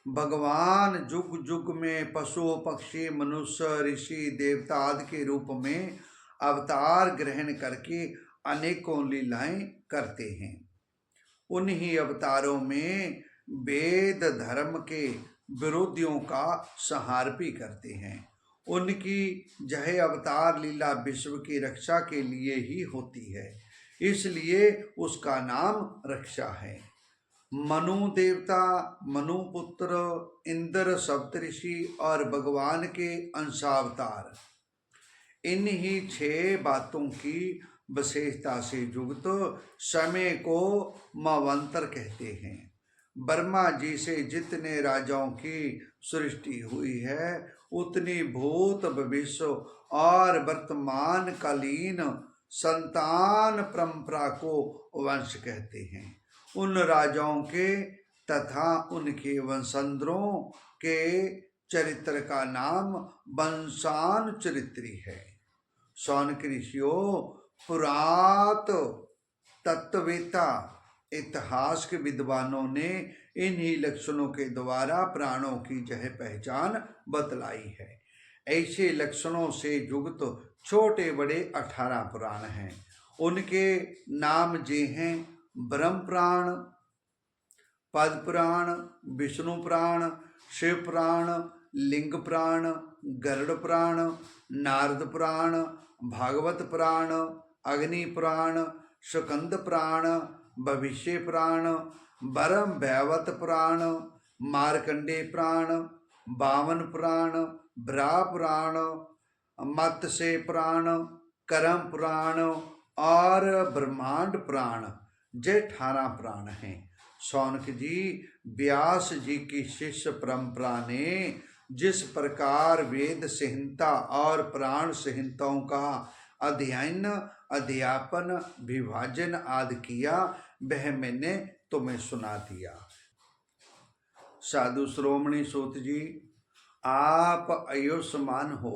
भगवान जुग जुग में पशु पक्षी मनुष्य ऋषि देवता आदि के रूप में अवतार ग्रहण करके अनेकों लीलाएं करते हैं। उन्हीं अवतारों में वेद धर्म के विरोधियों का संहार भी करते हैं। उनकी यह अवतार लीला विश्व की रक्षा के लिए ही होती है, इसलिए उसका नाम रक्षा है। मनु देवता, मनु पुत्र, इंद्र सप्तऋषि और भगवान के अंशावतार, इन्हीं 6 बातों की विशेषता से युक्त समय को मवंतर कहते हैं। ब्रह्मा जी से जितने राजाओं की सृष्टि हुई है, उतनी भूत भविष्य और वर्तमान कालीन संतान परंपरा को वंश कहते हैं। उन राजाओं के तथा उनके वंशंधरों के चरित्र का नाम वंशानुचरित्री है। शौनक ऋषियों, पुरात तत्ववेता, इतिहास के विद्वानों ने इन्हीं लक्षणों के द्वारा प्राणों की यह पहचान बतलाई है। ऐसे लक्षणों से युक्त छोटे बड़े 18 पुराण हैं। उनके नाम जे हैं ब्रह्म पुराण, पद्म पुराण, विष्णु पुराण, शिव पुराण, लिंग पुराण, गरुड़ पुराण, नारद पुराण, भागवत पुराण, अग्नि पुराण, स्कंद पुराण, भविष्य पुराण, ब्रह्म वैवर्त पुराण, मार्कंडेय पुराण, बामन पुराण, ब्रा पुराण, मत्स्य पुराण, करम पुराण और ब्रह्मांड पुराण, ये 18 पुराण हैं। शौनक जी, व्यास जी की शिष्य परंपरा ने जिस प्रकार वेद संहिता और पुराण संहिताओं का अध्ययन, अध्यापन, विभाजन आदि किया, वह मैंने तुम्हें सुना दिया। साधु श्रोमणी सूत जी, आप आयुष्मान हो।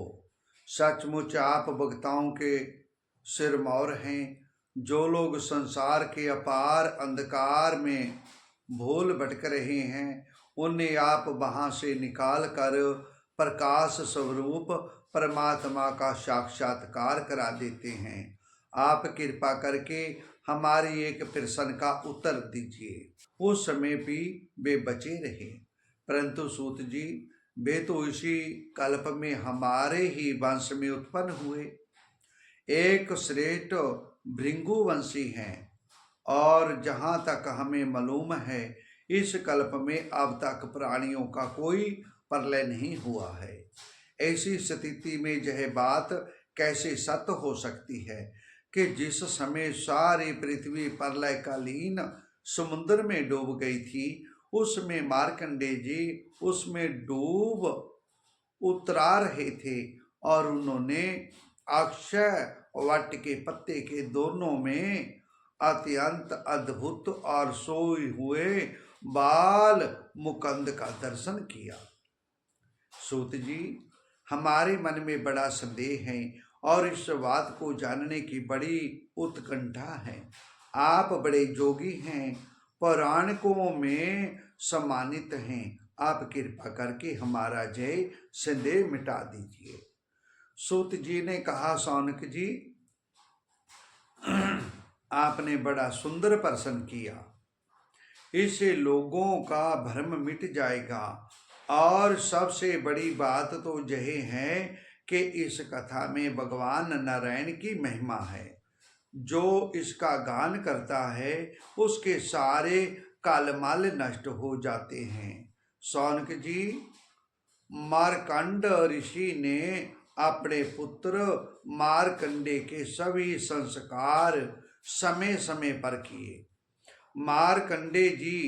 सचमुच आप भक्ताओं के सिरमौर हैं। जो लोग संसार के अपार अंधकार में भूल भटक रहे हैं, उन्हें आप वहाँ से निकाल कर प्रकाश स्वरूप परमात्मा का साक्षात्कार करा देते हैं। आप कृपा करके हमारी एक प्रश्न का उत्तर दीजिए। उस समय भी वे बचे रहे, परंतु सूत जी, वे तो इसी कल्प में हमारे ही वंश में उत्पन्न हुए। एक श्रेष्ठ भृंगुवंशी हैं और जहाँ तक हमें मालूम है, इस कल्प में अब तक प्राणियों का कोई प्रलय नहीं हुआ है। ऐसी स्थिति में यह बात कैसे सत्य हो सकती है कि जिस समय सारी पृथ्वी प्रलयकालीन समुद्र में डूब गई थी, उसमें मार्कंडेय जी उसमें डूब उतरा रहे थे और उन्होंने अक्षय वट के पत्ते के दोनों में अत्यंत अद्भुत और सोए हुए बाल मुकंद का दर्शन किया। सूत जी, हमारे मन में बड़ा संदेह है और इस बात को जानने की बड़ी उत्कंठा है। आप बड़े जोगी हैं, पौराणिकों में सम्मानित हैं। आप कृपा करके हमारा जय संदेह मिटा दीजिए। सूत जी ने कहा, शौनक जी, आपने बड़ा सुंदर प्रश्न किया। इससे लोगों का भ्रम मिट जाएगा और सबसे बड़ी बात तो यह है कि इस कथा में भगवान नारायण की महिमा है। जो इसका गान करता है उसके सारे कालमाल नष्ट हो जाते हैं। शौनक जी, मार्कंड ऋषि ने अपने पुत्र मार्कंडेय के सभी संस्कार समय समय पर किए। मार्कंडेय जी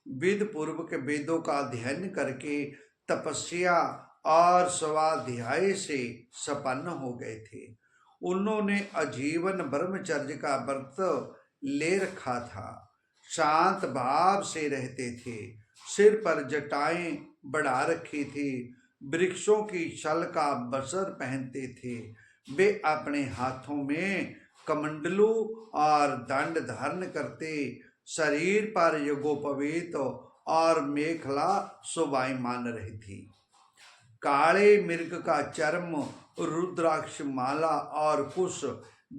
विधि पूर्वक वेदों का अध्ययन करके तपस्या और स्वाध्याय से संपन्न हो गए थे। उन्होंने आजीवन ब्रह्मचर्य का व्रत ले रखा था, शांत भाव से रहते थे, सिर पर जटाएं बढ़ा रखी थी, वृक्षों की छल का बसर पहनते थे। वे अपने हाथों में कमंडलू और दंड धारण करते, शरीर पर यज्ञोपवीत और मेखला शोभायमान रही थी। काले मृग का चर्म, रुद्राक्ष माला और कुश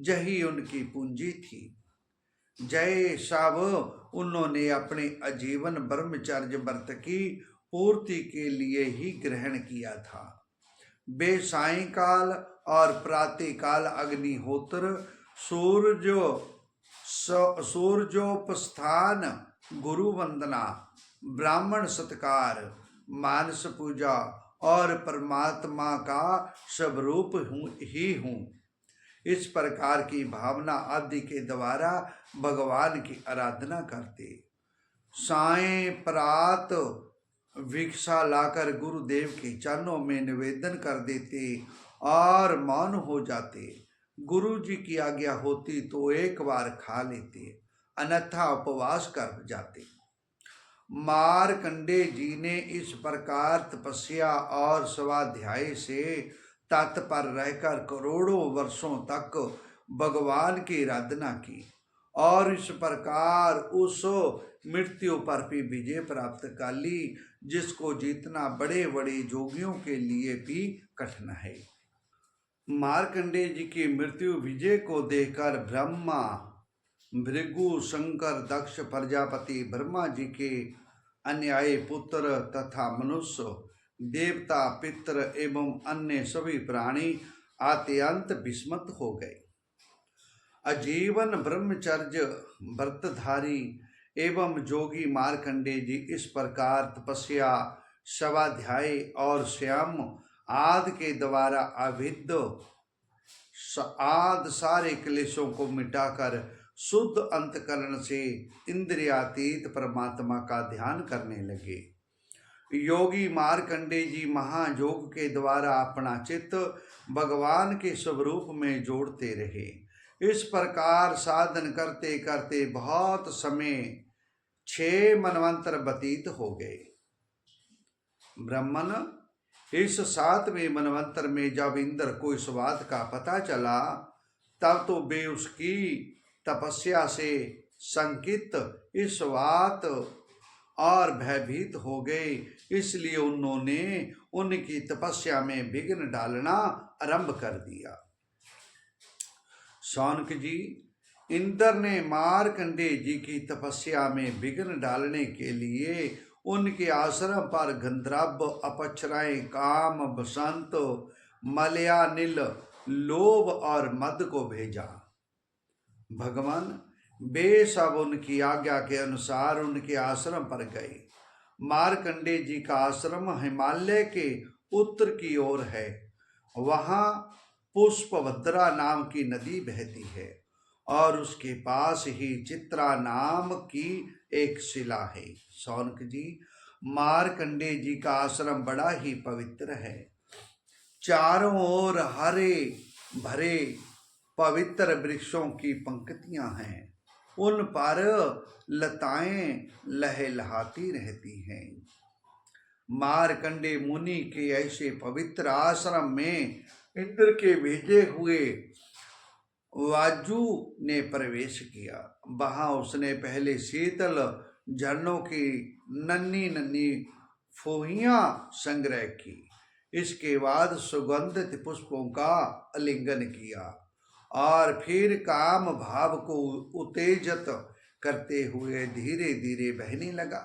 यही उनकी पूंजी थी। जय सब उन्होंने अपने आजीवन ब्रह्मचर्य व्रत की पूर्ति के लिए ही ग्रहण किया था। वे सायंकाल और प्रातःकाल अग्निहोत्र, सूर्योपस्थान, गुरु वंदना, ब्राह्मण सत्कार, मानस पूजा और परमात्मा का स्वरूप ही हूँ, इस प्रकार की भावना आदि के द्वारा भगवान की आराधना करते। सायं प्रात भिक्षा लाकर गुरुदेव के चरणों में निवेदन कर देते और मौन हो जाते। गुरु जी की आज्ञा होती तो एक बार खा लेते, अन्यथा उपवास कर जाते। मार्कंडे जी ने इस प्रकार तपस्या और स्वाध्याय से तत्पर रहकर करोड़ों वर्षों तक भगवान की आराधना की और इस प्रकार उस मृत्यु पर भी विजय प्राप्त कर ली, जिसको जीतना बड़े बड़े जोगियों के लिए भी कठिन है। मार्कंडेय जी की मृत्यु विजय को देखकर ब्रह्मा, भृगु, शंकर, दक्ष, प्रजापति, ब्रह्मा जी के अन्यायी पुत्र तथा मनुष्य, देवता, पितर एवं अन्य सभी प्राणी अत्यंत विस्मित हो गए। आजीवन ब्रह्मचर्य व्रतधारी एवं जोगी मार्कंडेय जी इस प्रकार तपस्या, स्वाध्याय और संयम आदि के द्वारा अभिद्ध आदि सारे क्लेशों को मिटाकर शुद्ध अंतकरण से इंद्रियातीत परमात्मा का ध्यान करने लगे। योगी मार्कंडेय जी महायोग के द्वारा अपना चित्त भगवान के स्वरूप में जोड़ते रहे। इस प्रकार साधन करते करते बहुत समय 6 मनवंतर व्यतीत हो गए। ब्राह्मण, इस 7वें मनवंतर में जब इंद्र को इस बात का पता चला, तब तो वे उसकी तपस्या से संकित, इस बात और भयभीत हो गए। इसलिए उन्होंने उनकी तपस्या में विघ्न डालना आरंभ कर दिया। शौनक जी, इंद्र ने मार्कंडेय जी की तपस्या में विघ्न डालने के लिए उनके आश्रम पर गंधर्व, अप्सराएं, काम, बसंत, मलया, नील, लोभ और मद को भेजा। भगवान वे सब उनकी आज्ञा के अनुसार उनके आश्रम पर गए। मार्कंडेय जी का आश्रम हिमालय के उत्तर की ओर है। वहाँ पुष्पभद्रा नाम की नदी बहती है और उसके पास ही चित्रा नाम की एक शिला है। शौनक जी, मार्कंडेय जी का आश्रम बड़ा ही पवित्र है। चारों ओर हरे भरे पवित्र वृक्षों की पंक्तियां हैं, उन पर लताएं लहलहाती रहती हैं। मार्कंडेय मुनि के ऐसे पवित्र आश्रम में इंद्र के भेजे हुए वाजु ने प्रवेश किया। वहां उसने पहले शीतल झरनों की नन्ही नन्ही फूहियां संग्रह की। इसके बाद सुगंधित पुष्पों का आलिंगन किया और फिर काम भाव को उत्तेजित करते हुए धीरे धीरे बहने लगा।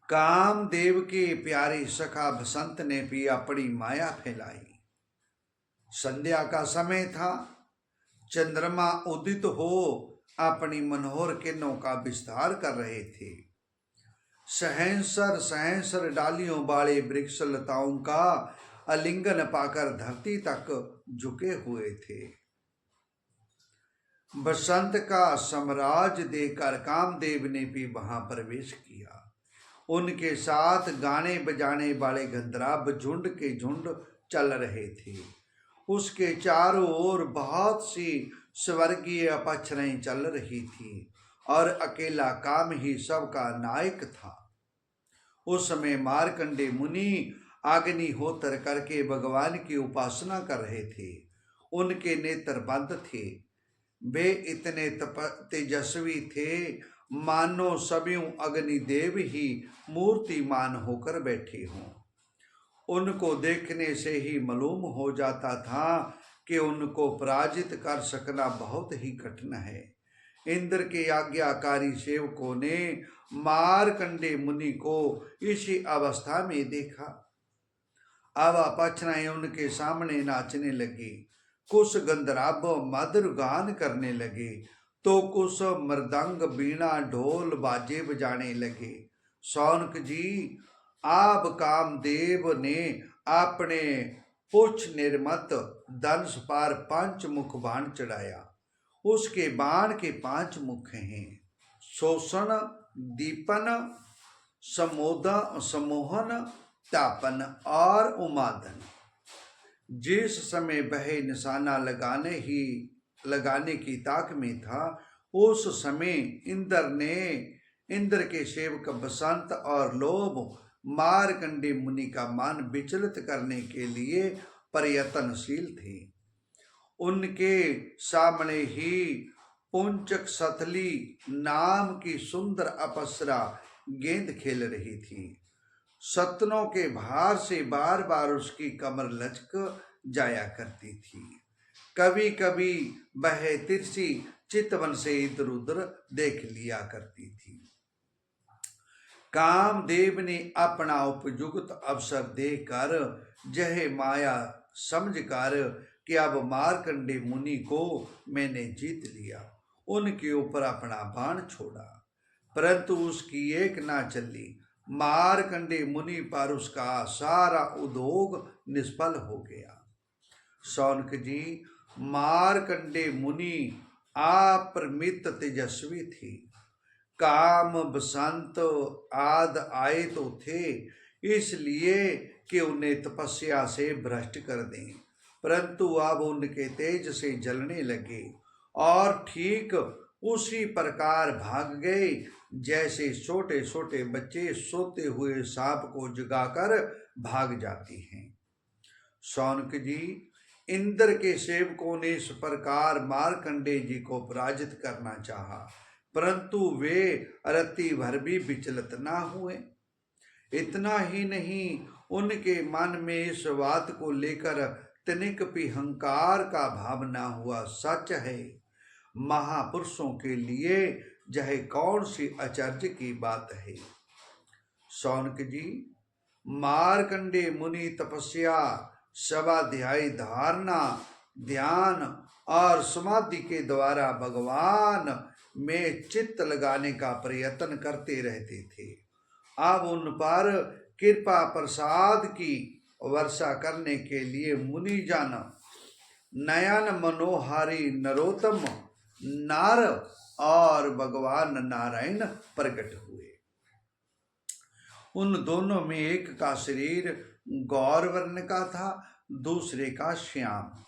कामदेव के प्यारे सखा बसंत ने भी अपनी माया फैलाई। संध्या का समय था। चंद्रमा उदित हो अपनी मनोहर किरणों का विस्तार कर रहे थे। सहस्र सहस्र डालियों वाले वृक्ष लताओं का आलिंगन पाकर धरती तक झुके हुए थे। बसंत का साम्राज्य देखकर कामदेव ने भी वहां प्रवेश किया। उनके साथ गाने बजाने वाले गंधर्व झुंड के झुंड चल रहे थे। उसके चारों ओर बहुत सी स्वर्गीय अप्सराएं चल रही थी और अकेला काम ही सबका नायक था। उस समय मार्कंडेय मुनि अग्निहोत्र करके भगवान की उपासना कर रहे थे। उनके नेत्र बंद थे। वे इतने तेजस्वी थे मानो सभी अग्निदेव ही मूर्तिमान होकर बैठे हों। उनको देखने से ही मालूम हो जाता था कि उनको पराजित कर सकना बहुत ही कठिन है। इंद्र के आज्ञाकारी सेवकों ने मारकंडे मुनि को इसी अवस्था में देखा। अब अपेक्षाएं उनके सामने नाचने लगी। कुछ गंधर्व मधुर गान करने लगे तो कुछ मृदंग बीणा ढोल बाजे बजाने लगे। शौनक जी, आप कामदेव ने अपने पुच्छ निर्मत धनुष पर 5 मुख बाण चढ़ाया। उसके बाण के 5 मुख हैं, शोषण, दीपन, सम्मोहन, तापन और उमादन। जिस समय वह निशाना लगाने की ताक में था, उस समय इंद्र के सेवक बसंत और लोभ मारकंडे मुनि का मन विचलित करने के लिए प्रयत्नशील थे। उनके सामने ही पुंचक सतली नाम की सुंदर अप्सरा गेंद खेल रही थी। सतनों के भार से बार बार उसकी कमर लचक जाया करती थी। कभी कभी वह तिरछी चितवन से इधर उधर देख लिया करती थी। कामदेव ने अपना उपयुक्त अवसर देकर यह माया समझकर कि अब मारकंडे मुनि को मैंने जीत लिया, उनके ऊपर अपना बाण छोड़ा, परंतु उसकी एक ना चली। मारकंडे मुनि पर उसका सारा उद्योग निष्फल हो गया। शौनक जी, मारकंडे मुनि अपरिमित तेजस्वी थे। काम बसंत आदि आए तो थे इसलिए कि उन्हें तपस्या से भ्रष्ट कर दें, परंतु अब उनके तेज से जलने लगे और ठीक उसी प्रकार भाग गए जैसे छोटे छोटे बच्चे सोते हुए सांप को जगाकर भाग जाते हैं। शौनक जी, इंद्र के सेवकों ने इस प्रकार मारकंडे जी को पराजित करना चाहा, परंतु वे रत्ती भर भी विचलित ना हुए। इतना ही नहीं, उनके मन में इस बात को लेकर तनिक भी अहंकार का भाव ना हुआ। सच है, महापुरुषों के लिए यह कौन सी आश्चर्य की बात है। शौनक जी, मारकंडे मुनि तपस्या, स्वाध्याय, धारणा, ध्यान और समाधि के द्वारा भगवान में चित्त लगाने का प्रयत्न करते रहते थे। अब उन पर कृपा प्रसाद की वर्षा करने के लिए मुनिजन नयन मनोहारी नरोत्तम नार और भगवान नारायण प्रकट हुए। उन दोनों में एक का शरीर गौर वर्ण का था, दूसरे का श्याम।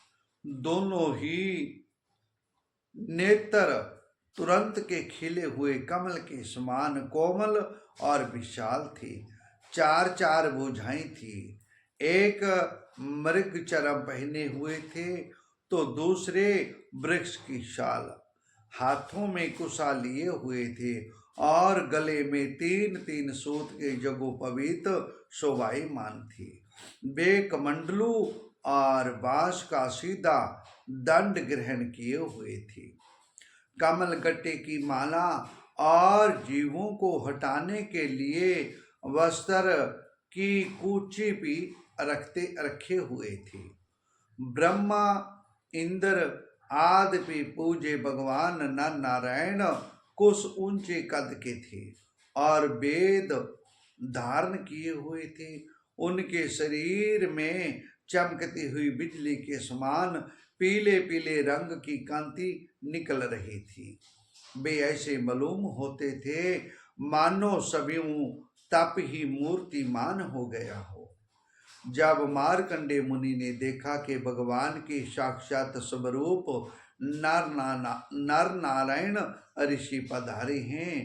दोनों ही नेत्र तुरंत के खिले हुए कमल के समान कोमल और विशाल थे। 4 भुजाएं थी। एक मृग चरम पहने हुए थे तो दूसरे वृक्ष की शाल। हाथों में कुशा लिए हुए थे और गले में 3 सूत के जगोपवीत शोभायमान थी। वे कमंडलू और बांस का सीधा दंड ग्रहण किए हुए थे। कमल गट्टे की माला और जीवों को हटाने के लिए वस्त्र की कूची भी रखे हुए थे। ब्रह्मा इंद्र आदि भी पूजे भगवान नर नारायण कुछ ऊंचे कद के थे और वेद धारण किए हुए थे। उनके शरीर में चमकती हुई बिजली के समान पीले पीले रंग की कांति निकल रही थी। वे ऐसे मालूम होते थे मानो सभी तप ही मूर्तिमान हो गया हो। जब मारकंडे मुनि ने देखा कि भगवान के साक्षात स्वरूप नर नारायण ऋषि पधारे हैं,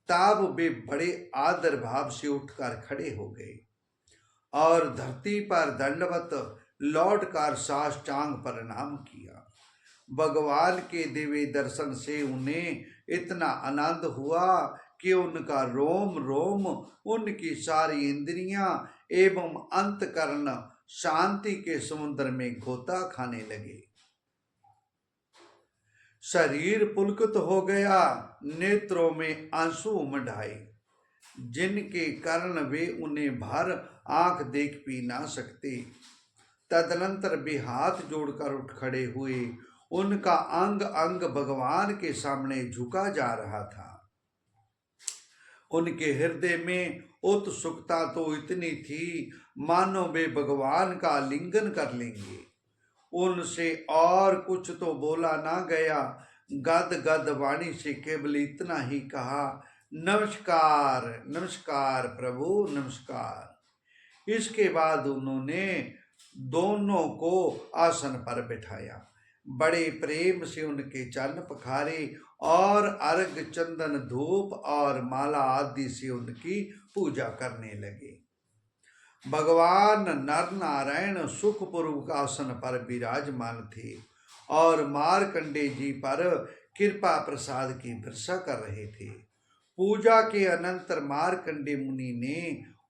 तब वे बड़े आदर भाव से उठकर खड़े हो गए और धरती पर दंडवत लौटकर साष्टांग प्रणाम किया। भगवान के दिव्य दर्शन से उन्हें इतना आनंद हुआ कि उनका रोम रोम, उनकी सारी इंद्रियां एवं अंतकरण शांति के समुद्र में गोता खाने लगे। शरीर पुलकित हो गया, नेत्रों में आंसू उमड़ आए, जिनके कारण वे उन्हें भर आंख देख भी ना सकते। तदनंतर वे हाथ जोड़कर उठ खड़े हुए। उनका अंग अंग भगवान के सामने झुका जा रहा था। उनके हृदय में उत्सुकता तो इतनी थी मानो वे भगवान का आलिंगन कर लेंगे। उनसे और कुछ तो बोला ना गया। गद गद वाणी से केवल इतना ही कहा, नमस्कार नमस्कार प्रभु नमस्कार। इसके बाद उन्होंने दोनों को आसन पर बैठाया, बड़े प्रेम से उनके चरण पखारे और अर्घ चंदन धूप और माला आदि से उनकी पूजा करने लगे। भगवान नर नारायण सुखपूर्वक आसन पर विराजमान थे और मार्कंडे जी पर कृपा प्रसाद की वर्षा कर रहे थे। पूजा के अनंतर मार्कंडे मुनि ने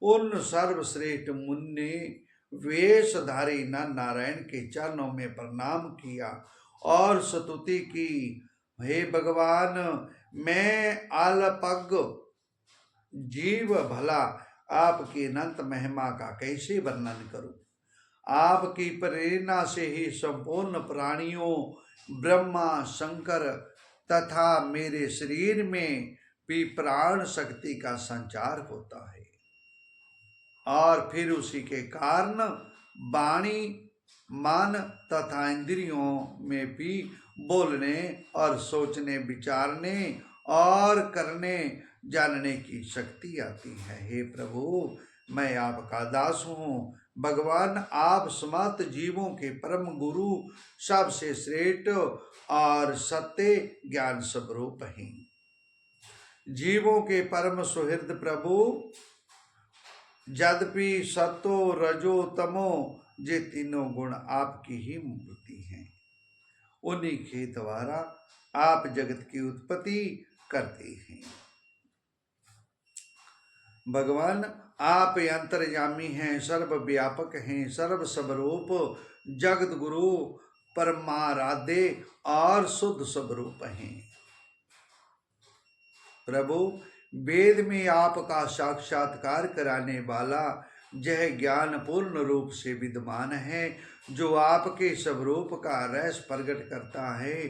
उन सर्वश्रेष्ठ मुनि वेशधारी नर नारायण के चरणों में प्रणाम किया और स्तुति की, हे भगवान, मैं अल्पज्ञ जीव भला आपकी अनंत महिमा का कैसे वर्णन करूं। आपकी प्रेरणा से ही संपूर्ण प्राणियों, ब्रह्मा शंकर तथा मेरे शरीर में भी प्राण शक्ति का संचार होता है और फिर उसी के कारण वाणी, मन तथा इंद्रियों में भी बोलने और सोचने, विचारने और करने जानने की शक्ति आती है। हे प्रभु, मैं आपका दास हूँ। भगवान, आप समस्त जीवों के परम गुरु, सबसे श्रेष्ठ और सत्य ज्ञान स्वरूप हैं। जीवों के परम सुहृद प्रभु, यद्यपि सतो रजो तमो ये तीनों गुण आपकी ही मूर्ति हैं। उन्हीं के द्वारा आप जगत की उत्पत्ति करते हैं। भगवान, आप अंतर्यामी हैं, सर्वव्यापक हैं, सर्व स्वरूप, जगत गुरु, परमाराध्य और शुद्ध स्वरूप हैं। प्रभु, वेद में आपका साक्षात्कार कराने वाला यह ज्ञान पूर्ण रूप से विद्यमान है, जो आपके स्वरूप का रस प्रकट करता है।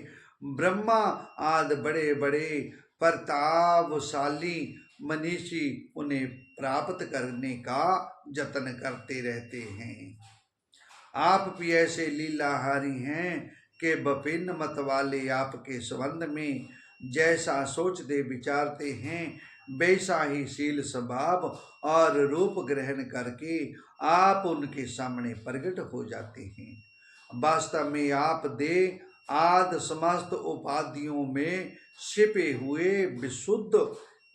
ब्रह्मा आदि बड़े बड़े प्रतापशाली मनीषी उन्हें प्राप्त करने का जतन करते रहते हैं। आप भी ऐसे लीलाहारी हैं कि विभिन्न मत वाले आपके संबंध में जैसा सोचते विचारते हैं, वैसा ही शील स्वभाव और रूप ग्रहण करके आप उनके सामने प्रकट हो जाते हैं। वास्तव में आप देह आदि समस्त उपाधियों में छिपे हुए विशुद्ध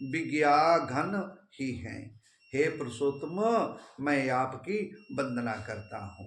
विज्ञाघन ही हैं। हे पुरुषोत्तम, मैं आपकी वंदना करता हूँ।